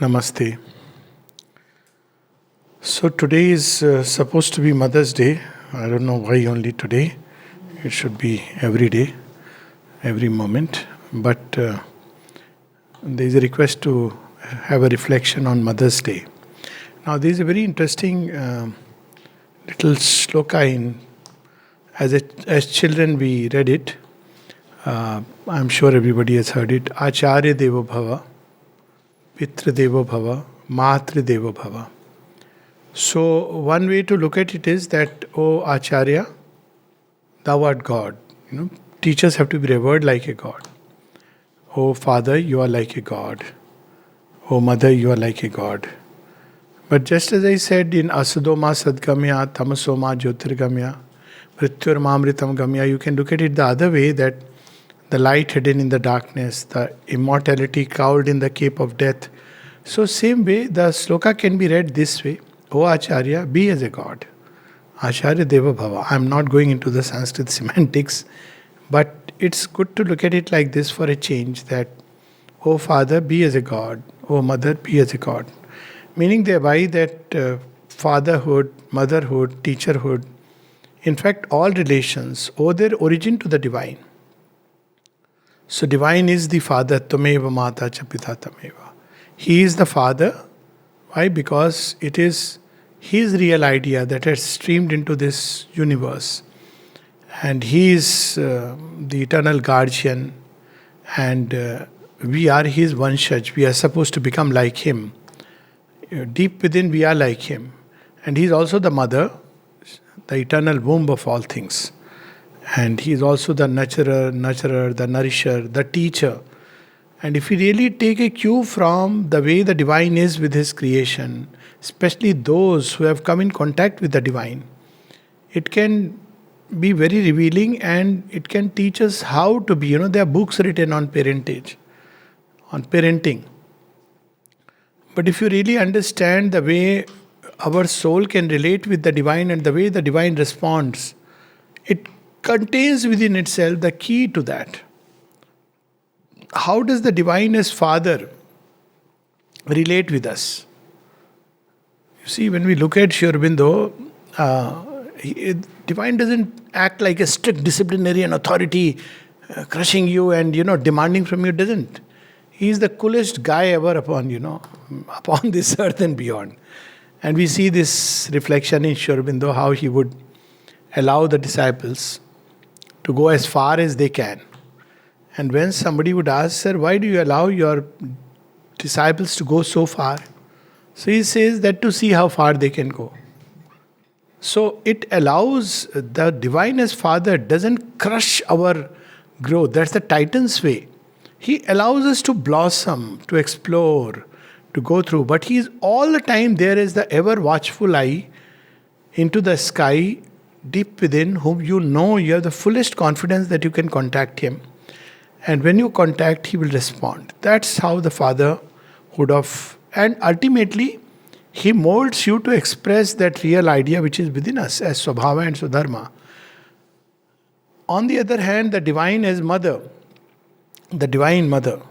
Namaste. So today is supposed to be Mother's Day. I don't know why only today. It should be every day, every moment. But there is a request to have a reflection on Mother's Day. Now there is a very interesting little sloka in as children we read it. I'm sure everybody has heard it. Acharya Devo Bhava, Pitra Devo Bhava, Matra Devo Bhava. So, one way to look at it is that, O Acharya, thou art God. Teachers have to be revered like a God. O Father, you are like a God. O Mother, you are like a God. But just as I said in Asudoma Sadgamya, Tamasoma Jyotirgamya, Mrityurmamritam Gamya, you can look at it the other way, that the light hidden in the darkness, the immortality cowled in the cape of death. So, same way, the sloka can be read this way. O Acharya, be as a God. Acharya Deva Bhava. I am not going into the Sanskrit semantics, but it's good to look at it like this for a change, that O Father, be as a God. O Mother, be as a God. Meaning thereby that fatherhood, motherhood, teacherhood, in fact all relations owe their origin to the divine. So divine is the Father, Tameva Mata Chapita Tameva. He is the Father. Why? Because it is His real idea that has streamed into this universe. And He is the eternal guardian, and we are His Vanshaj. We are supposed to become like Him. Deep within we are like Him. And He is also the Mother, the eternal womb of all things. And He is also the nurturer, the nourisher, the teacher. And if we really take a cue from the way the divine is with His creation, especially those who have come in contact with the divine, it can be very revealing, and it can teach us how to be. There are books written on parentage, on parenting. But if you really understand the way our soul can relate with the divine and the way the divine responds, it contains within itself the key to that. How does the divine as Father relate with us? You see, when we look at Sri Aurobindo, divine doesn't act like a strict disciplinarian authority, crushing you and demanding from you. Doesn't. He is the coolest guy ever upon this earth and beyond. And we see this reflection in Sri Aurobindo, how he would allow the disciples to go as far as they can. And when somebody would ask, Sir, why do you allow your disciples to go so far? So he says that to see how far they can go. So it allows, the divine as Father doesn't crush our growth. That's the Titan's way. He allows us to blossom, to explore, to go through. But He is all the time there as the ever watchful eye into the sky, deep within, whom you have the fullest confidence that you can contact Him. And when you contact, He will respond. That's how the fatherhood of... And ultimately, He molds you to express that real idea which is within us as Swabhava and Swadharma. On the other hand, the divine as Mother, the Divine Mother.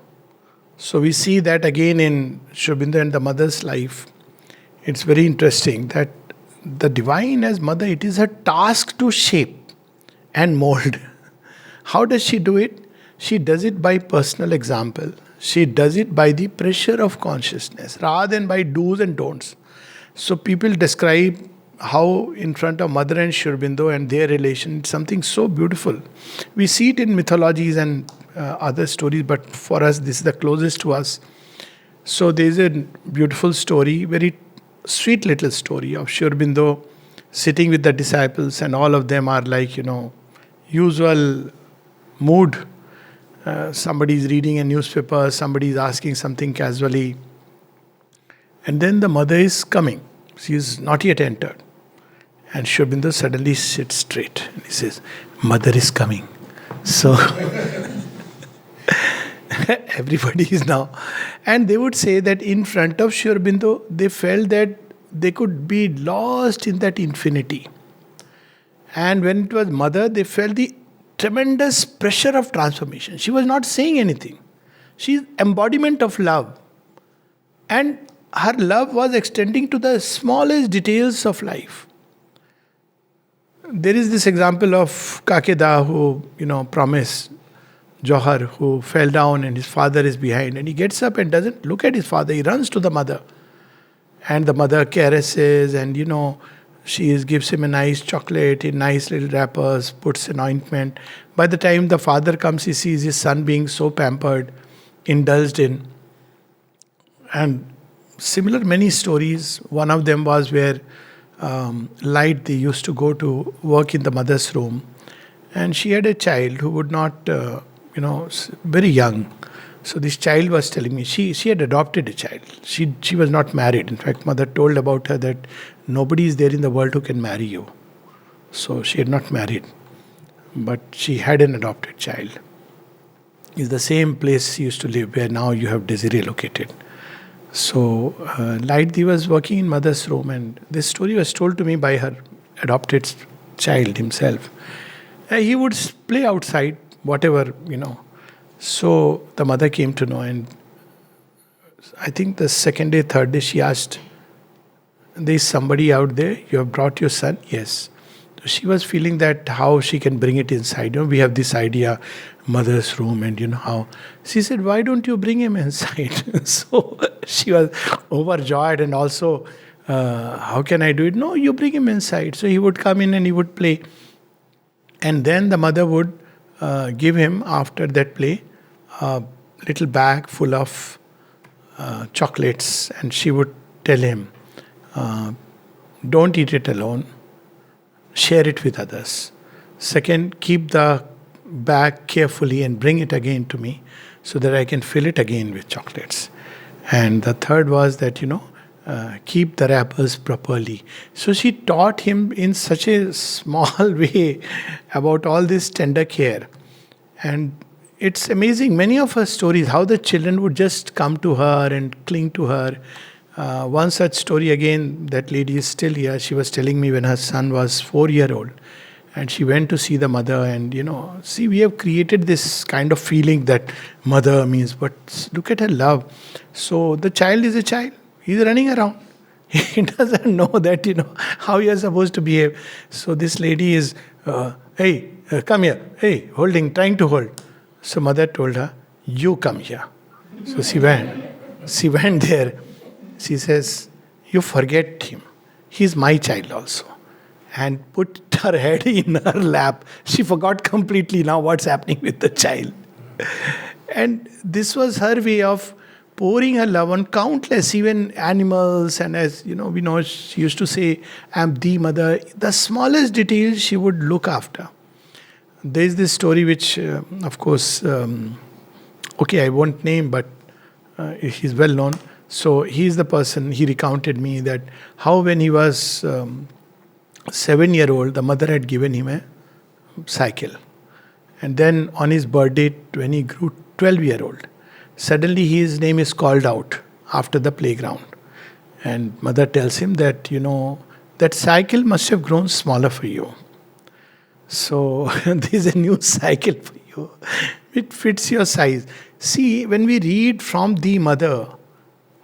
So we see that again in Sri Aurobindo and the Mother's life. It's very interesting that the divine as Mother, it is her task to shape and mold. How does she do it? She does it by personal example. She does it by the pressure of consciousness rather than by do's and don'ts. So people describe how in front of Mother and Sri Aurobindo and their relation, it's something so beautiful. We see it in mythologies and other stories, but for us, this is the closest to us. So there is a beautiful story, very sweet little story of Sri Aurobindo sitting with the disciples, and all of them are like, usual mood. Somebody is reading a newspaper, somebody is asking something casually. And then the mother is coming. She is not yet entered. And Sri Aurobindo suddenly sits straight. And he says, Mother is coming. So everybody is now. And they would say that in front of Sri Aurobindo, they felt that they could be lost in that infinity. And when it was Mother, they felt the tremendous pressure of transformation. She was not saying anything. She is embodiment of love. And her love was extending to the smallest details of life. There is this example of Kakeda who, promised Johar, who fell down and his father is behind. And he gets up and doesn't look at his father. He runs to the mother. And the mother caresses and, gives him a nice chocolate in nice little wrappers, puts an ointment. By the time the father comes, he sees his son being so pampered, indulged in. And similar many stories. One of them was where Light, they used to go to work in the mother's room. And she had a child who would not, very young. So this child was telling me, she had adopted a child. She was not married. In fact, mother told about her that nobody is there in the world who can marry you. So she had not married. But she had an adopted child. It's the same place she used to live where now you have Desiree located. So Lightdi was working in mother's room, and this story was told to me by her adopted child himself. He would play outside, whatever. So the mother came to know, and I think the second day, third day, she asked, "There is somebody out there, you have brought your son?" Yes. So she was feeling that how she can bring it inside. We have this idea, mother's room, and how. She said, "Why don't you bring him inside?" So she was overjoyed, and also, how can I do it? No, you bring him inside. So he would come in and he would play. And then the mother would give him, after that play, a little bag full of chocolates, and she would tell him, don't eat it alone, share it with others. Second, keep the bag carefully and bring it again to me so that I can fill it again with chocolates. And the third was that, keep the wrappers properly. So she taught him in such a small way about all this tender care. And it's amazing, many of her stories, how the children would just come to her and cling to her. One such story again, that lady is still here. She was telling me when her son was 4-year-old. And she went to see the mother, and see, we have created this kind of feeling that mother means, but look at her love. So the child is a child. He's running around. He doesn't know that, how you are supposed to behave. So this lady is, hey, come here. Hey, trying to hold. So mother told her, you come here. So she went. She went there. She says, you forget him. He's my child also. And put her head in her lap. She forgot completely now what's happening with the child. And this was her way of pouring her love on countless, even animals. And as we know, she used to say, I'm the mother. The smallest details she would look after. There is this story which, of course, I won't name, but he's well known. So he's the person, he recounted me that how when he was 7-year-old, the mother had given him a cycle. And then on his birthday, when he grew 12-year-old, suddenly his name is called out after the playground. And mother tells him that, that cycle must have grown smaller for you. So there's a new cycle for you. It fits your size. See, when we read from the mother,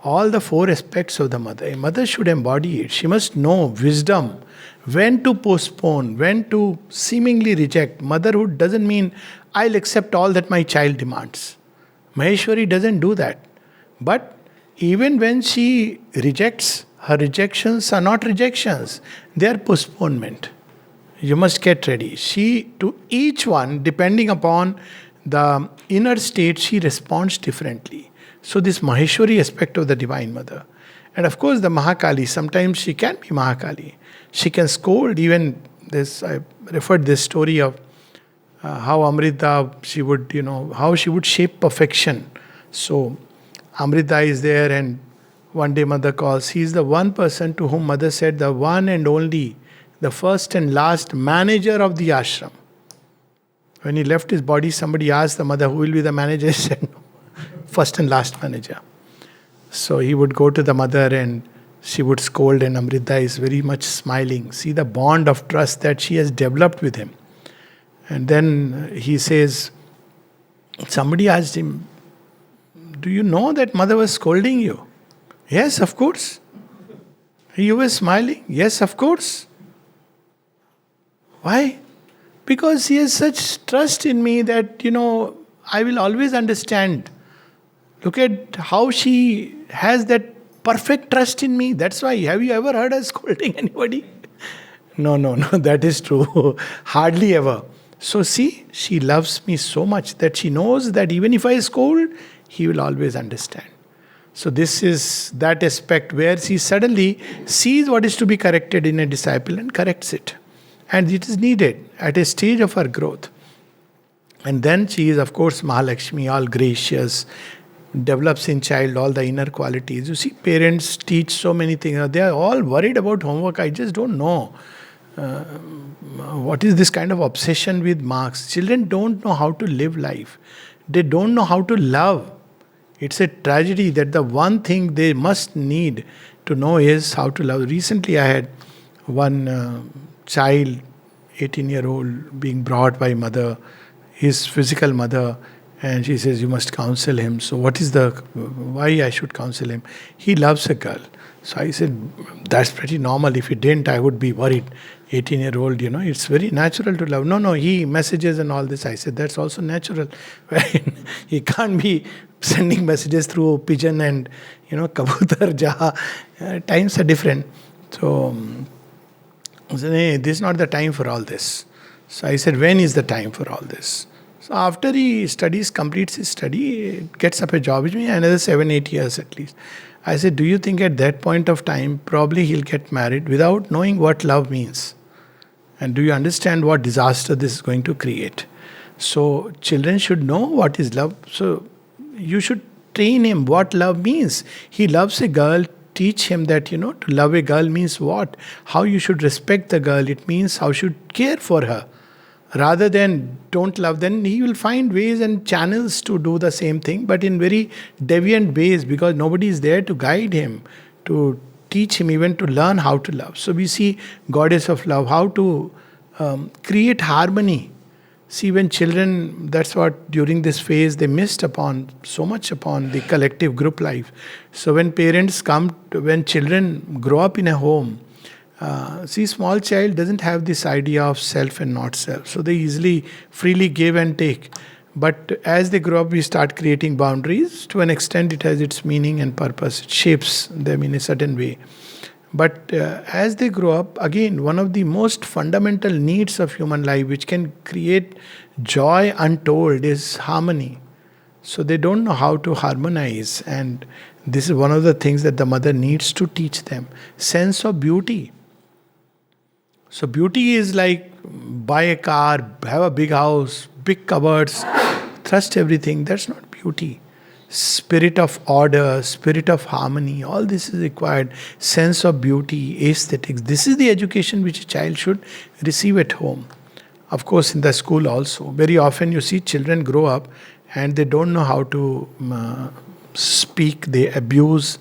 all the 4 aspects of the mother, a mother should embody it. She must know wisdom, when to postpone, when to seemingly reject. Motherhood doesn't mean I'll accept all that my child demands. Maheshwari doesn't do that. But even when she rejects, her rejections are not rejections, they are postponement. You must get ready. She, to each one, depending upon the inner state, she responds differently. So this Maheshwari aspect of the Divine Mother. And of course the Mahakali, sometimes she can be Mahakali. She can scold. Even this, I referred this story of how Amrita, she would, how she would shape perfection. So Amrita is there, and one day mother calls. He is the one person to whom mother said, the one and only, the first and last manager of the ashram. When he left his body, somebody asked the mother, who will be the manager? He said, no, first and last manager. So he would go to the mother and she would scold, and Amrita is very much smiling. See the bond of trust that she has developed with him. And then he says, somebody asked him, do you know that mother was scolding you? Yes, of course. You were smiling. Yes, of course. Why? Because he has such trust in me that, I will always understand. Look at how she has that perfect trust in me. That's why. Have you ever heard her scolding anybody? No, no, no, that is true. Hardly ever. So, see, she loves me so much that she knows that even if I scold, he will always understand. So, this is that aspect where she suddenly sees what is to be corrected in a disciple and corrects it. And it is needed at a stage of her growth. And then she is, of course, Mahalakshmi, all gracious, develops in child all the inner qualities. You see, parents teach so many things. They are all worried about homework. I just don't know. What is this kind of obsession with marks? Children don't know how to live life. They don't know how to love. It's a tragedy that the one thing they must need to know is how to love. Recently, I had one child, 18-year-old, being brought by mother, his physical mother, and she says, "You must counsel him." So, why I should counsel him? He loves a girl. So I said, "That's pretty normal. If he didn't, I would be worried." 18-year-old, it's very natural to love. No, he messages and all this. I said, "That's also natural." He can't be sending messages through pigeon and, kabutar, jaha. Times are different. So, I said, "Hey, this is not the time for all this." So I said, "When is the time for all this?" So after he completes his study, gets up a job, which means another 7-8 years at least. I said, "Do you think at that point of time, probably he'll get married without knowing what love means? And do you understand what disaster this is going to create?" So children should know what is love. So you should train him what love means. He loves a girl, teach him that, to love a girl means what? How you should respect the girl. It means how you should care for her. Rather than don't love, then he will find ways and channels to do the same thing, but in very deviant ways, because nobody is there to guide him, to teach him even to learn how to love. So we see goddess of love, how to create harmony. See, when children, that's what during this phase they missed upon, so much upon the collective group life. So when when children grow up in a home, see, small child doesn't have this idea of self and not self. So they easily, freely give and take. But as they grow up, we start creating boundaries. To an extent, it has its meaning and purpose. It shapes them in a certain way. But as they grow up, again, one of the most fundamental needs of human life, which can create joy untold, is harmony. So they don't know how to harmonize. And this is one of the things that the mother needs to teach them. Sense of beauty. So beauty is like buy a car, have a big house, big cupboards, trust everything. That's not beauty. Spirit of order, spirit of harmony, all this is required. Sense of beauty, aesthetics. This is the education which a child should receive at home. Of course, in the school also. Very often you see children grow up and they don't know how to speak. They abuse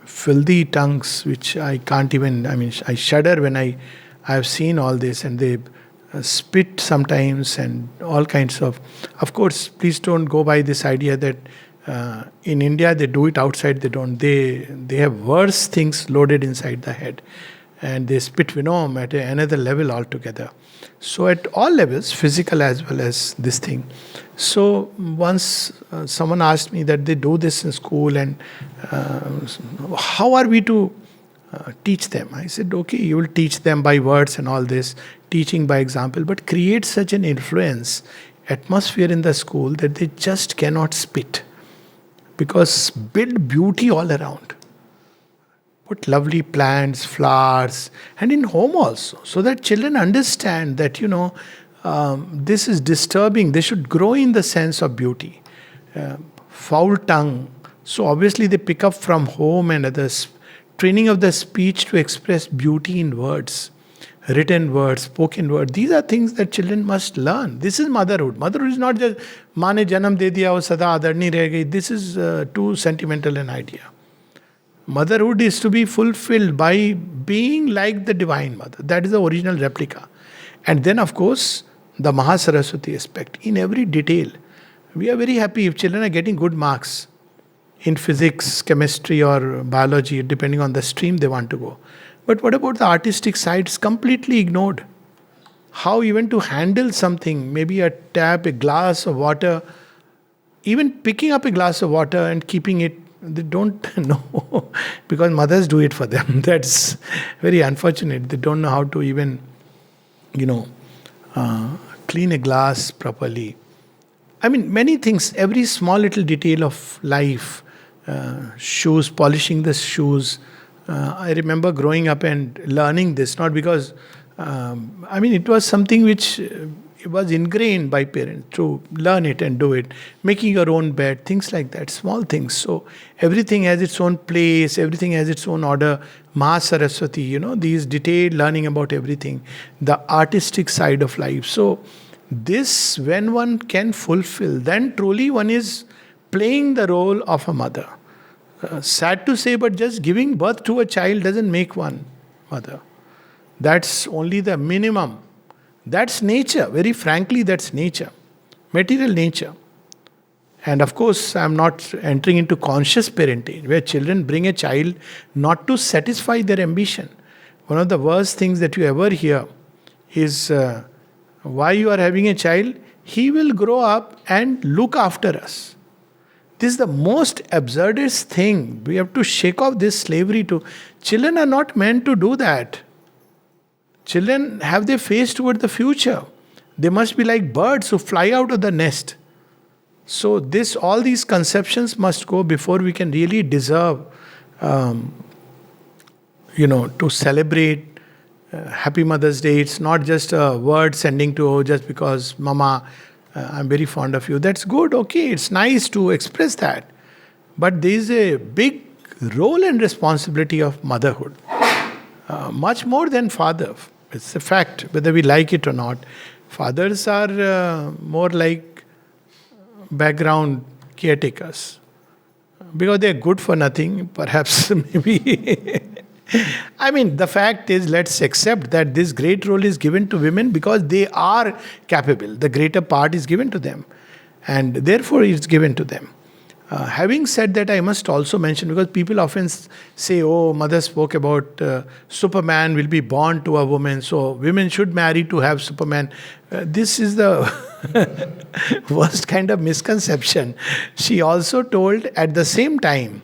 filthy tongues, which I can't even, I shudder when I have seen all this, and they spit sometimes and all kinds of course, please don't go by this idea that in India they do it, outside they don't. They have worse things loaded inside the head, and they spit venom at another level altogether. So at all levels, physical as well as this thing. So once someone asked me that they do this in school, and how are we to teach them? I said, okay, you will teach them by words and all this, teaching by example, but create such an influence, atmosphere in the school that they just cannot spit. Because build beauty all around. Put lovely plants, flowers, and in home also, so that children understand that, this is disturbing. They should grow in the sense of beauty. Foul tongue. So obviously they pick up from home and others. Training of the speech to express beauty in words. Written words, spoken words. These are things that children must learn. This is motherhood. Motherhood is not just maa ne janam de diya, wo sada adarni reh gayi. This is too sentimental an idea. Motherhood is to be fulfilled by being like the Divine Mother. That is the original replica. And then, of course, the Mahasaraswati aspect in every detail. We are very happy if children are getting good marks. in physics, chemistry, or biology, depending on the stream they want to go. But what about the artistic side? It's completely ignored. How even to handle something, maybe a tap, a glass of water, even picking up a glass of water and keeping it, they don't know because mothers do it for them. That's very unfortunate. They don't know how to even, you know, clean a glass properly. I mean, many things, every small little detail of life, shoes, polishing the shoes. I remember growing up and learning this, not because, it was something which was ingrained by parents to learn it and do it, making your own bed, things like that, small things. So everything has its own place, everything has its own order. Ma Saraswati, these detailed learning about everything, the artistic side of life. So this, when one can fulfill, then truly one is playing the role of a mother. Sad to say, but just giving birth to a child doesn't make one mother. That's only the minimum. That's nature. Very frankly, that's nature. Material nature. And of course, I'm not entering into conscious parenting, where children bring a child not to satisfy their ambition. One of the worst things that you ever hear is why you are having a child. He will grow up and look after us. This is the most absurdest thing. We have to shake off this slavery to. Children are not meant to do that. Children have their face toward the future. They must be like birds who fly out of the nest. So all these conceptions must go before we can really deserve, to celebrate Happy Mother's Day. It's not just a word sending to, just because Mama, I'm very fond of you. That's good, okay, it's nice to express that. But there is a big role and responsibility of motherhood. Much more than father. It's a fact, whether we like it or not. Fathers are more like background caretakers. Because they're good for nothing, perhaps, maybe. The fact is, let's accept that this great role is given to women because they are capable. The greater part is given to them. And therefore, it's given to them. Having said that, I must also mention, because people often say, oh, mother spoke about Superman will be born to a woman, so women should marry to have Superman. This is the worst kind of misconception. She also told at the same time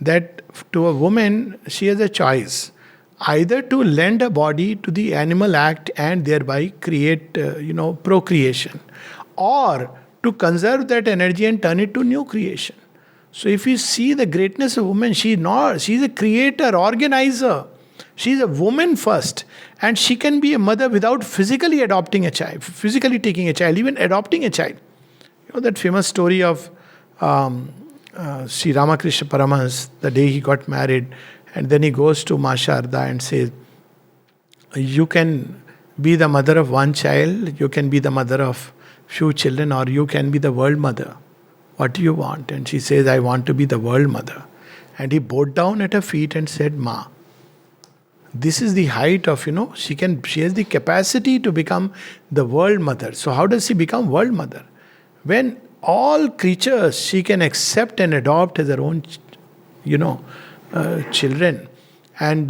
that to a woman, she has a choice. Either to lend a body to the animal act and thereby create, procreation, or to conserve that energy and turn it to new creation. So if you see the greatness of woman, she's a creator, organizer. She's a woman first. And she can be a mother without physically adopting a child, physically taking a child, even adopting a child. That famous story of Sri Ramakrishna Paramahans, the day he got married, and then he goes to Ma Sharda and says, you can be the mother of one child, you can be the mother of few children, or you can be the world mother. What do you want? And she says, I want to be the world mother. And he bowed down at her feet and said, Ma, this is the height of, she has the capacity to become the world mother. So how does she become world mother? When all creatures she can accept and adopt as her own, children. And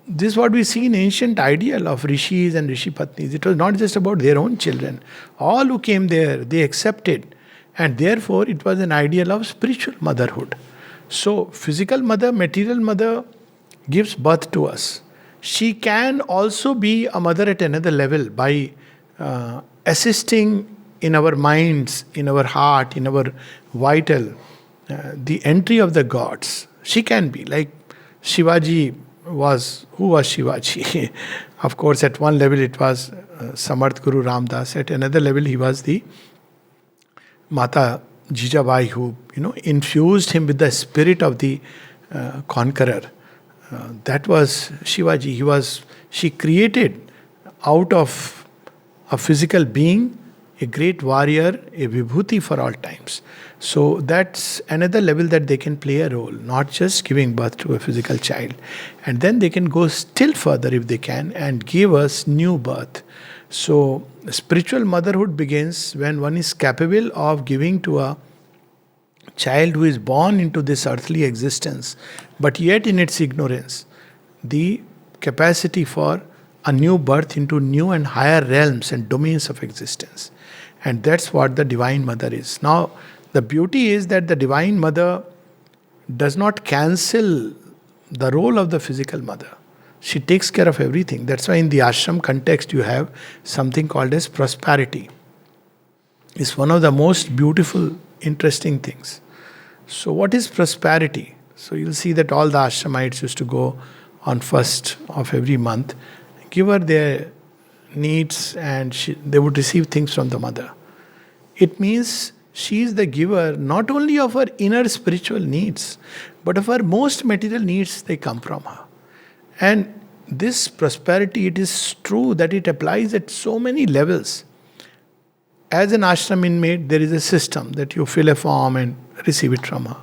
this is what we see in ancient ideal of rishis and rishi patnis. It was not just about their own children. All who came there, they accepted. And therefore, it was an ideal of spiritual motherhood. So, physical mother, material mother gives birth to us. She can also be a mother at another level by assisting in our minds, in our heart, in our vital, the entry of the gods. She can be like Shivaji was. Who was Shivaji? Of course, at one level it was Samarth Guru Ramdas. At another level, he was the Mata Jijabai, who infused him with the spirit of the conqueror. That was Shivaji. She created out of a physical being a great warrior, a vibhuti for all times. So that's another level that they can play a role, not just giving birth to a physical child. And then they can go still further if they can and give us new birth. So spiritual motherhood begins when one is capable of giving to a child who is born into this earthly existence, but yet in its ignorance, the capacity for a new birth into new and higher realms and domains of existence. And that's what the Divine Mother is. Now, the beauty is that the Divine Mother does not cancel the role of the physical mother. She takes care of everything. That's why in the ashram context you have something called as prosperity. It's one of the most beautiful, interesting things. So what is prosperity? So you'll see that all the ashramites used to go on first of every month, give her their needs, and they would receive things from the mother. It means she is the giver not only of her inner spiritual needs, but of her most material needs, they come from her. And this prosperity, it is true that it applies at so many levels. As an ashram inmate, there is a system that you fill a form and receive it from her.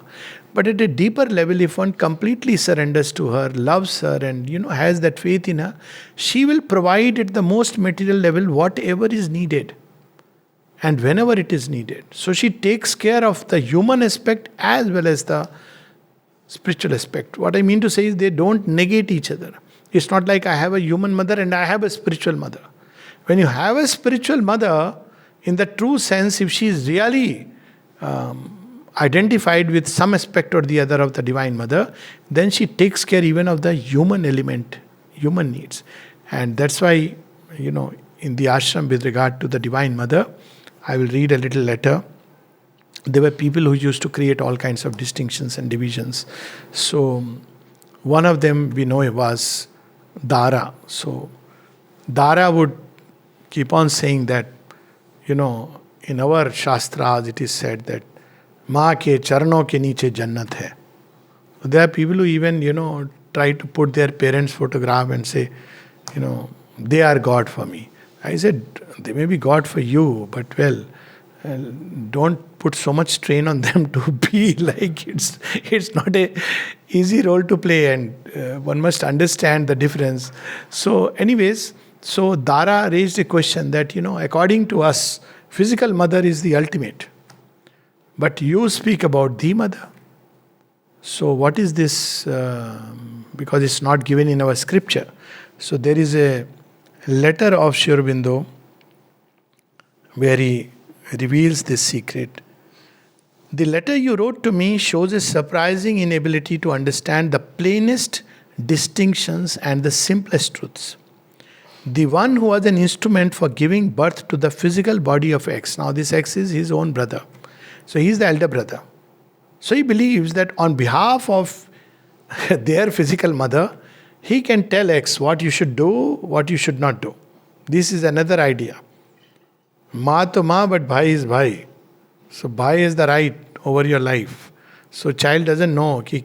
But at a deeper level, if one completely surrenders to her, loves her, and has that faith in her, she will provide at the most material level whatever is needed, and whenever it is needed. So she takes care of the human aspect as well as the spiritual aspect. What I mean to say is they don't negate each other. It's not like I have a human mother and I have a spiritual mother. When you have a spiritual mother, in the true sense, if she is really identified with some aspect or the other of the Divine Mother, then she takes care even of the human element, human needs. And that's why, in the ashram with regard to the Divine Mother, I will read a little letter. There were people who used to create all kinds of distinctions and divisions. So one of them we know was Dara. So Dara would keep on saying that, in our Shastras it is said that माँ के चरणों के नीचे जन्नत है. There are people who even, try to put their parents' photograph and say, they are God for me. I said, they may be God for you, but don't put so much strain on them to be like it's not a easy role to play, and one must understand the difference. So anyways, so Dara raised a question that, according to us, physical mother is the ultimate. But you speak about the mother. So what is this? Because it's not given in our scripture. So there is a letter of Sri Aurobindo where he reveals this secret. The letter you wrote to me shows a surprising inability to understand the plainest distinctions and the simplest truths. The one who was an instrument for giving birth to the physical body of X. Now this X is his own brother. So he is the elder brother. So he believes that on behalf of their physical mother, he can tell X what you should do, what you should not do. This is another idea. Ma to ma, but bhai is bhai. So bhai is the right over your life. So child doesn't know ki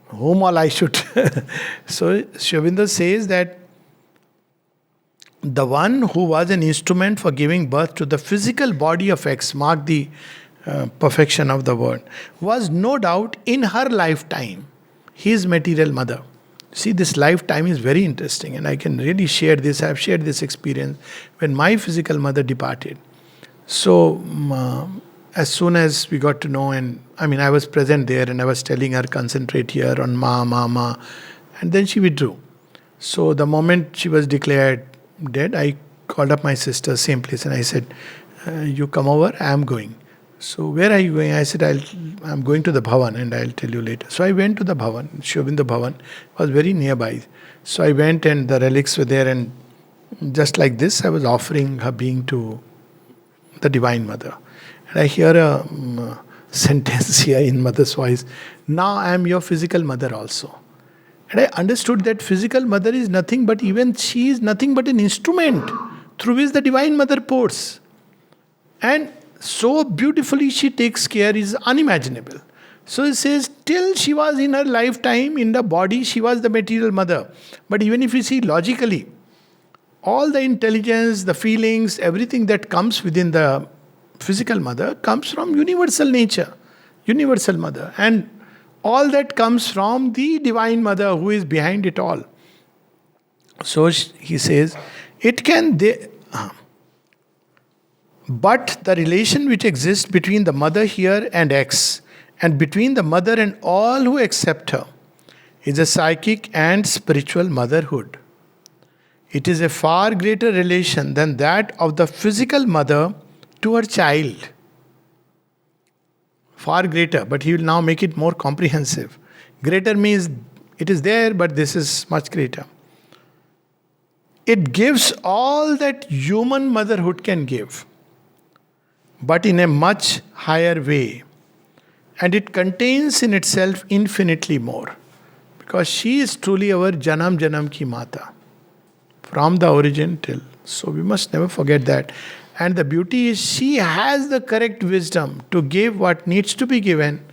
whom all I should. So Sri Aurobindo says that the one who was an instrument for giving birth to the physical body of X, mark the perfection of the word, was no doubt in her lifetime his material mother. See, this lifetime is very interesting, and I can really share this. I have shared this experience when my physical mother departed. So as soon as we got to know, and I was present there, and I was telling her, concentrate here on ma, and then she withdrew. So the moment she was declared dead, I called up my sister, same place, and I said, you come over, I am going. So where are you going? I said, I'm going to the Bhavan, and I'll tell you later. So I went to the Bhavan. Sri Aurobindo Bhavan was very nearby. So I went, and the relics were there, and just like this, I was offering her being to the Divine Mother. And I hear a sentence here in mother's voice, now I am your physical mother also. And I understood that physical mother is nothing but, even she is nothing but an instrument through which the Divine Mother pours. And so beautifully she takes care is unimaginable. So it says, till she was in her lifetime, in the body, she was the material mother. But even if you see logically, all the intelligence, the feelings, everything that comes within the physical mother comes from universal nature, universal mother. And all that comes from the Divine Mother who is behind it all. So he says, but the relation which exists between the mother here and X And between the mother and all who accept her is a psychic and spiritual motherhood. It is a far greater relation than that of the physical mother to her child. Far greater, but he will now make it more comprehensive. Greater means it is there, but this is much greater. It gives all that human motherhood can give, but in a much higher way. And it contains in itself infinitely more. Because she is truly our Janam Janam ki Mata. From the origin till. So we must never forget that. And the beauty is she has the correct wisdom to give what needs to be given,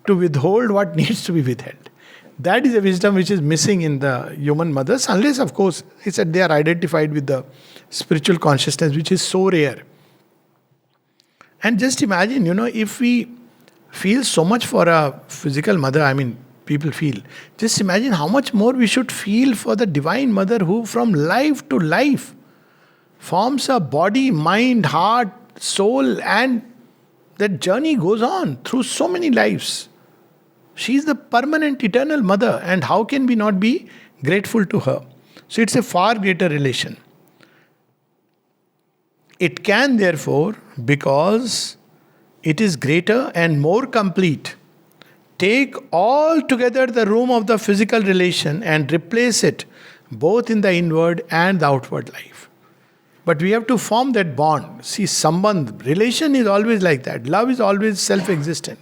to withhold what needs to be withheld. That is a wisdom which is missing in the human mothers, unless, of course, it's that they are identified with the spiritual consciousness, which is so rare. And just imagine, if we feel so much for a physical mother, people feel. Just imagine how much more we should feel for the Divine Mother who, from life to life, forms a body, mind, heart, soul, and that journey goes on through so many lives. She is the permanent, eternal mother, and how can we not be grateful to her? So it's a far greater relation. It can, therefore, because it is greater and more complete, take altogether the room of the physical relation and replace it both in the inward and the outward life. But we have to form that bond. See, sambandh, relation is always like that. Love is always self-existent.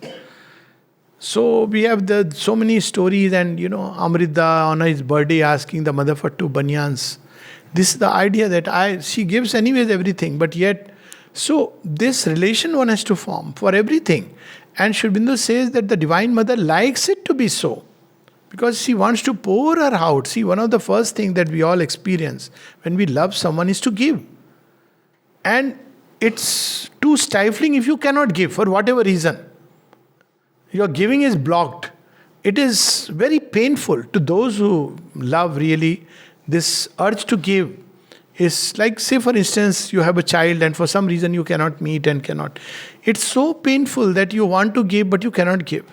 So we have so many stories, and Amrita on his birthday asking the mother for 2 banyans. This is the idea that she gives anyways everything, but yet, so this relation one has to form for everything. And Sri Aurobindo says that the Divine Mother likes it to be so, because she wants to pour her out. See, one of the first things that we all experience when we love someone is to give. And it's too stifling if you cannot give for whatever reason. Your giving is blocked. It is very painful to those who love really. This urge to give is like, say for instance, you have a child and for some reason you cannot meet and cannot. It's so painful that you want to give but you cannot give.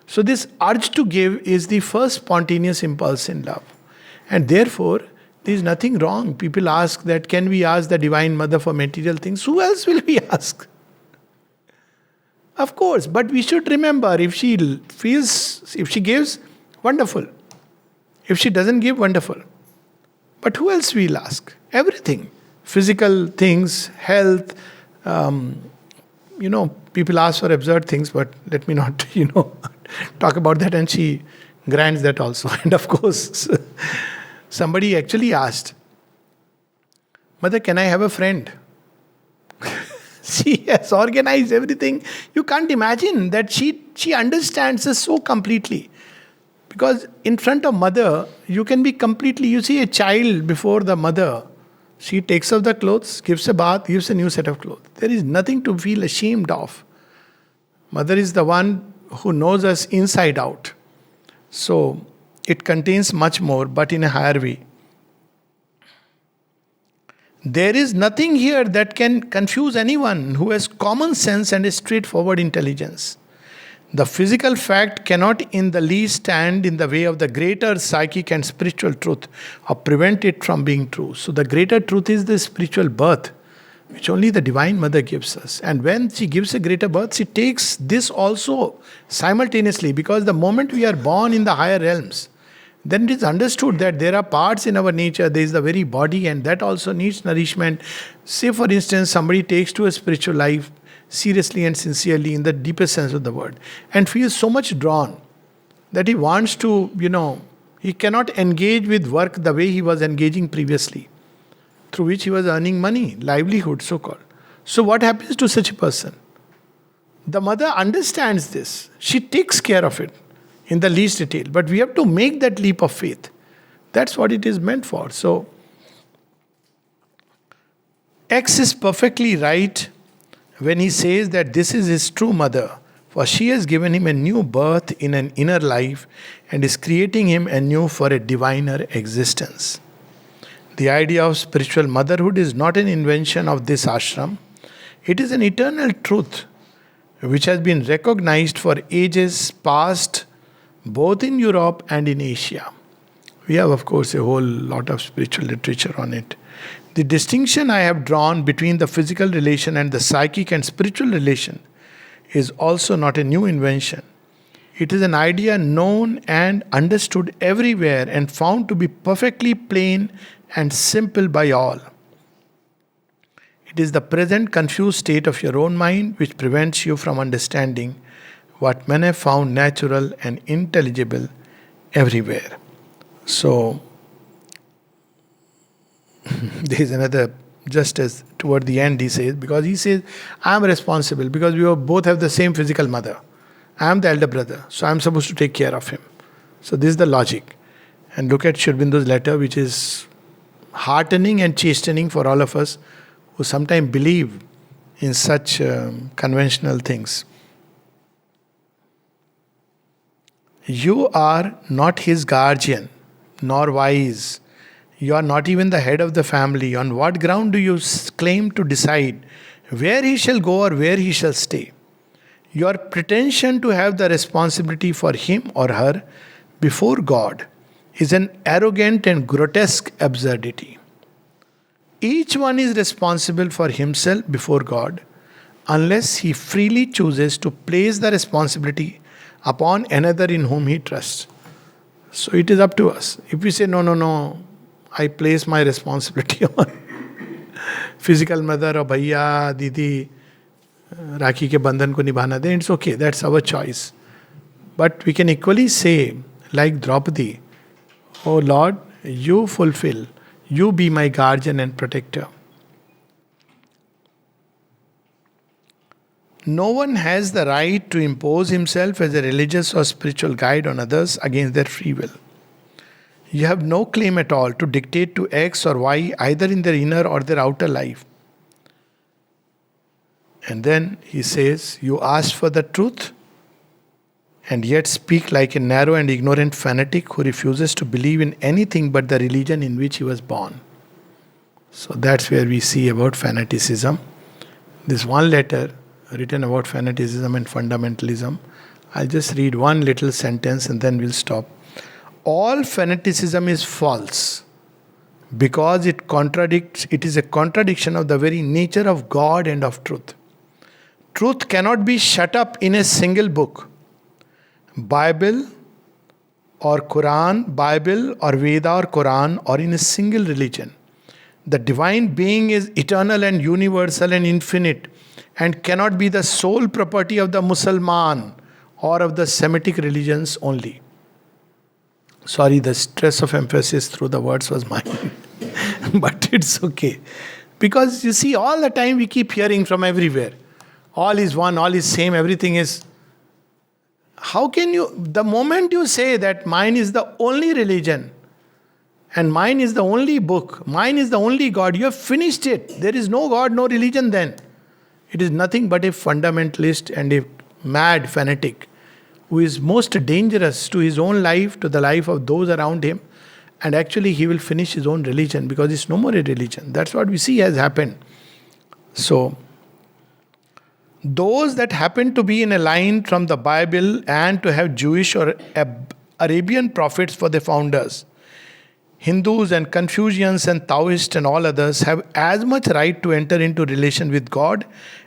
So this urge to give is the first spontaneous impulse in love. And therefore, there is nothing wrong. People ask that, can we ask the Divine Mother for material things? Who else will we ask? Of course, but we should remember, if she gives, wonderful. If she doesn't give, wonderful. But who else will ask? Everything. Physical things, health, people ask for absurd things, but let me not, talk about that, and she grants that also. And of course, somebody actually asked, Mother, can I have a friend? She has organized everything. You can't imagine that she understands us so completely. Because in front of mother, you can be completely, you see a child before the mother, she takes off the clothes, gives a bath, gives a new set of clothes. There is nothing to feel ashamed of. Mother is the one who knows us inside out. So it contains much more, but in a higher way. There is nothing here that can confuse anyone who has common sense and a straightforward intelligence. The physical fact cannot in the least stand in the way of the greater psychic and spiritual truth or prevent it from being true. So the greater truth is the spiritual birth, which only the Divine Mother gives us. And when she gives a greater birth, she takes this also simultaneously, because the moment we are born in the higher realms, then it is understood that there are parts in our nature, there is the very body, and that also needs nourishment. Say for instance, somebody takes to a spiritual life seriously and sincerely in the deepest sense of the word, and feels so much drawn that he wants to, he cannot engage with work the way he was engaging previously, through which he was earning money, livelihood so called. So what happens to such a person? The mother understands this. She takes care of it in the least detail. But we have to make that leap of faith. That's what it is meant for. So, X is perfectly right when he says that this is his true mother, for she has given him a new birth in an inner life and is creating him anew for a diviner existence. The idea of spiritual motherhood is not an invention of this ashram. It is an eternal truth which has been recognized for ages past both in Europe and in Asia. We have, of course, a whole lot of spiritual literature on it. The distinction I have drawn between the physical relation and the psychic and spiritual relation is also not a new invention. It is an idea known and understood everywhere and found to be perfectly plain and simple by all. It is the present confused state of your own mind which prevents you from understanding what men have found natural and intelligible everywhere. So, there is another, just as toward the end he says, because he says, I am responsible because we both have the same physical mother. I am the elder brother, so I am supposed to take care of him. So this is the logic. And look at Sri Aurobindo's letter, which is heartening and chastening for all of us who sometimes believe in such conventional things. You are not his guardian, nor wise. You are not even the head of the family. On what ground do you claim to decide where he shall go or where he shall stay? Your pretension to have the responsibility for him or her before God is an arrogant and grotesque absurdity. Each one is responsible for himself before God unless he freely chooses to place the responsibility upon another in whom he trusts. So it is up to us. If we say, no, I place my responsibility on physical mother or bhaiya, didi, राखी के बंधन को निभाना दें, it's okay, that's our choice. But we can equally say, like Draupadi, Oh Lord, you fulfill, you be my guardian and protector. No one has the right to impose himself as a religious or spiritual guide on others against their free will. You have no claim at all to dictate to X or Y either in their inner or their outer life. And then he says, you ask for the truth and yet speak like a narrow and ignorant fanatic who refuses to believe in anything but the religion in which he was born. So that's where we see about fanaticism. This one letter written about fanaticism and fundamentalism. I'll just read one little sentence and then we'll stop. All fanaticism is false because it is a contradiction of the very nature of God and of truth. Truth cannot be shut up in a single book. Bible or Quran, Bible or Veda or Quran, or in a single religion. The divine being is eternal and universal and infinite and cannot be the sole property of the Mussalman or of the Semitic religions only. Sorry, the stress of emphasis through the words was mine. But it's okay. Because you see, all the time we keep hearing from everywhere. All is one, all is same, everything is... How can you... The moment you say that mine is the only religion, and mine is the only book, mine is the only God, you have finished it. There is no God, no religion then. It is nothing but a fundamentalist and a mad fanatic who is most dangerous to his own life, to the life of those around him. And actually he will finish his own religion because it's no more a religion. That's what we see has happened. So, those that happen to be in a line from the Bible and to have Jewish or Arabian prophets for their founders, Hindus and Confucians and Taoists and all others have as much right to enter into relation with God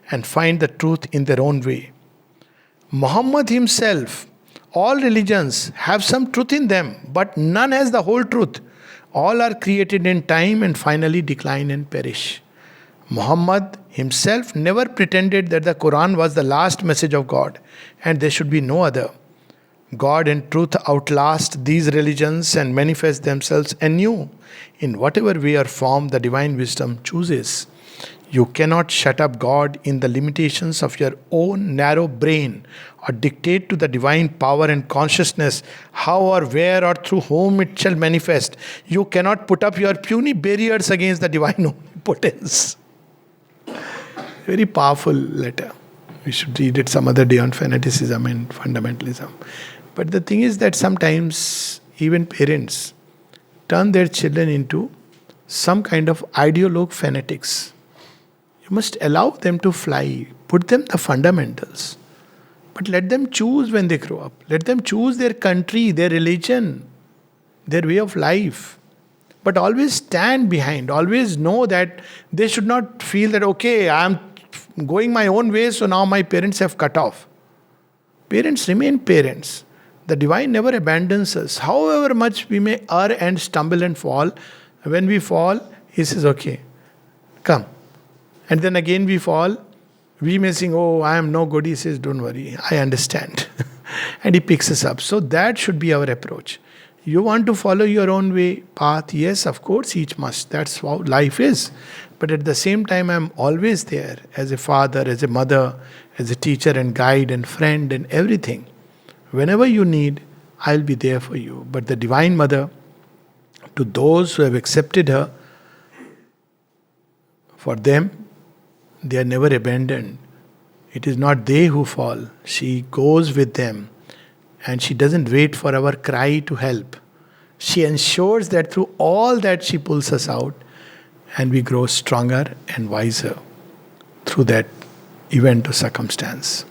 and find the truth in their own way. Muhammad himself, all religions have some truth in them, but none has the whole truth. All are created in time and finally decline and perish. Muhammad himself never pretended that the Quran was the last message of God and there should be no other. God and truth outlast these religions and manifest themselves anew in whatever way or form the divine wisdom chooses. You cannot shut up God in the limitations of your own narrow brain or dictate to the divine power and consciousness how or where or through whom it shall manifest. You cannot put up your puny barriers against the divine omnipotence. Very powerful letter. We should read it some other day on fanaticism and fundamentalism. But the thing is that sometimes even parents turn their children into some kind of ideologue fanatics. You must allow them to fly. Put them the fundamentals. But let them choose when they grow up. Let them choose their country, their religion, their way of life. But always stand behind. Always know that they should not feel that, okay, I'm going my own way, so now my parents have cut off. Parents remain parents. The divine never abandons us. However much we may err and stumble and fall, when we fall, He says, okay, come. And then again we fall. We may think, oh, I am no good. He says, don't worry, I understand. And He picks us up. So that should be our approach. You want to follow your own way, path? Yes, of course, each must. That's how life is. But at the same time, I'm always there as a father, as a mother, as a teacher and guide and friend and everything. Whenever you need, I'll be there for you. But the Divine Mother, to those who have accepted her, for them, they are never abandoned. It is not they who fall. She goes with them. And she doesn't wait for our cry to help. She ensures that through all that she pulls us out, and we grow stronger and wiser through that event or circumstance.